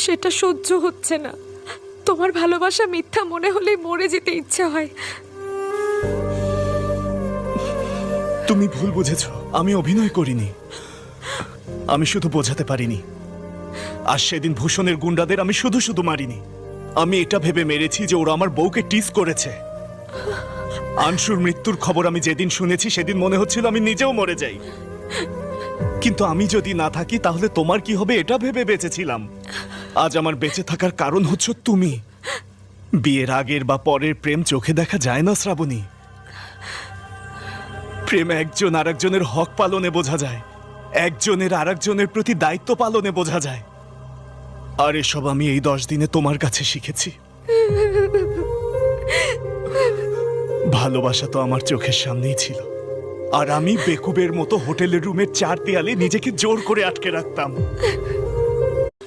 সেটা সহ্য হচ্ছে না। তোমার ভালোবাসা মিথ্যা মনে হলে মরে যেতে ইচ্ছা হয়। তুমি ভুল বুঝেছ, আমি অভিনয় করিনি, আমি শুধু বোঝাতে পারিনি। আর সেদিন ভূষণের গুন্ডাদের আমি শুধু শুধু মারিনি, আমি এটা ভেবে মেরেছি যে ওরা আমার বউকে টিজ করেছে। আনশুর মৃত্যুর খবর আমি যেদিন শুনেছি সেদিন মনে হচ্ছিল আমি নিজেও মরে যাই, কিন্তু আমি যদি না থাকি তাহলে তোমার কি হবে এটা ভেবে বেঁচেছিলাম। আজ আমার বেঁচে থাকার কারণ হচ্ছে তুমি। বিয়ের আগের বা পরের প্রেম চোখে দেখা যায় না শ্রাবণী, প্রেম একজন আরেকজনের হক পালনে বোঝা যায়, একজনের আরেকজনের প্রতি দায়িত্ব পালনে বোঝা যায়। আর এসব আমি এই 10 দিনে তোমার কাছে শিখেছি। ভালোবাসা তো আমার চোখের সামনেই ছিল, আর আমি বেকুবের মতো হোটেলের রুমের 4 দেয়ালে নিজেকে জোর করে আটকে রাখতাম।